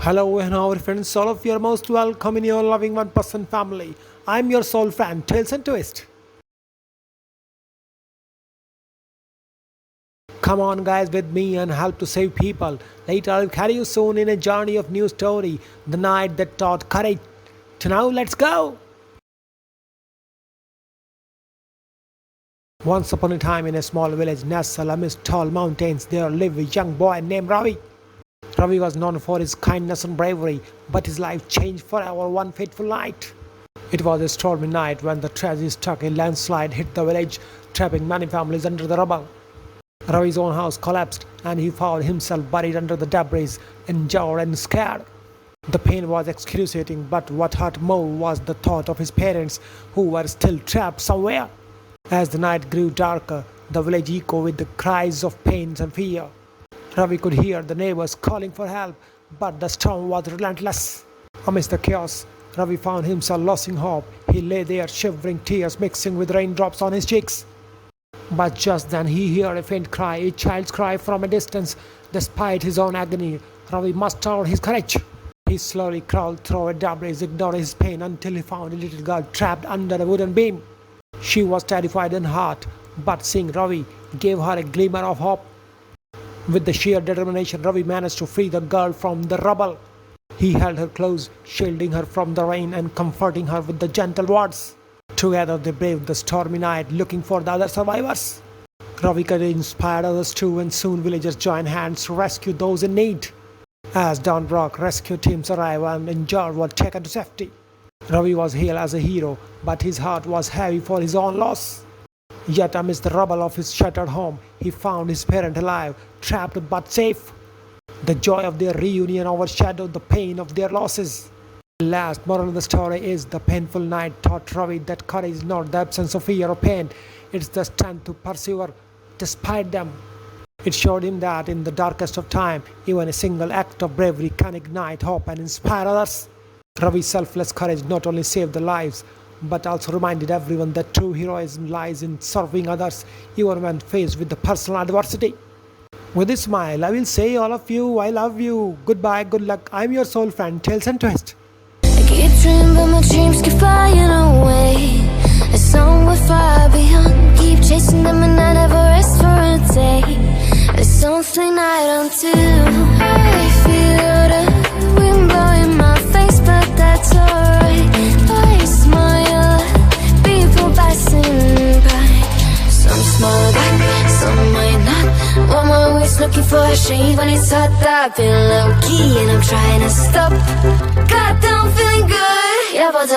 Hello and our friends, all of you are most welcome in your loving one person family. I'm your soul friend, Tales and Twist. Come on guys with me and help to save people. Later I'll carry you soon in a journey of new story, the night that taught courage. So now let's go! Once upon a time in a small village nestled amidst tall mountains, there lived a young boy named Ravi. Ravi was known for his kindness and bravery, but his life changed forever one fateful night. It was a stormy night when the tragedy struck. A landslide hit the village, trapping many families under the rubble. Ravi's own house collapsed, and he found himself buried under the debris, injured and scared. The pain was excruciating, but what hurt more was the thought of his parents, who were still trapped somewhere. As the night grew darker, the village echoed with the cries of pain and fear. Ravi could hear the neighbors calling for help, but the storm was relentless. Amidst the chaos, Ravi found himself losing hope. He lay there shivering, tears mixing with raindrops on his cheeks. But just then he heard a faint cry, a child's cry from a distance. Despite his own agony, Ravi mustered his courage. He slowly crawled through a debris, ignoring his pain until he found a little girl trapped under a wooden beam. She was terrified in heart, but seeing Ravi gave her a glimmer of hope. With the sheer determination, Ravi managed to free the girl from the rubble. He held her close, shielding her from the rain and comforting her with the gentle words. Together they braved the stormy night, looking for the other survivors. Ravi could inspire others too, and soon villagers joined hands to rescue those in need. As dawn broke, rescue teams arrived and injured were taken to safety. Ravi was hailed as a hero, but his heart was heavy for his own loss. Yet amidst the rubble of his shattered home, he found his parent alive, trapped but safe. The joy of their reunion overshadowed the pain of their losses. The last moral of the story is the painful night taught Ravi that courage is not the absence of fear or pain, it's the strength to persevere despite them. It showed him that in the darkest of time, even a single act of bravery can ignite hope and inspire others. Ravi's selfless courage not only saved the lives, but also reminded everyone that true heroism lies in serving others, even when faced with the personal adversity. With a smile, I will say all of you, I love you. Goodbye, good luck. I'm your soul friend, Tales and Twist. I keep dreaming, but my dreams keep flying away. There's somewhere far beyond. Keep chasing them and I never rest for a day. There's something I don't do. I feel the wind blowing my face, but that's alright. I smile at people passing by. Some smile back, some might not. I'm always looking for a shade when it's hot. I've been low-key and I'm trying to stop. Goddamn, feeling good. Yeah, but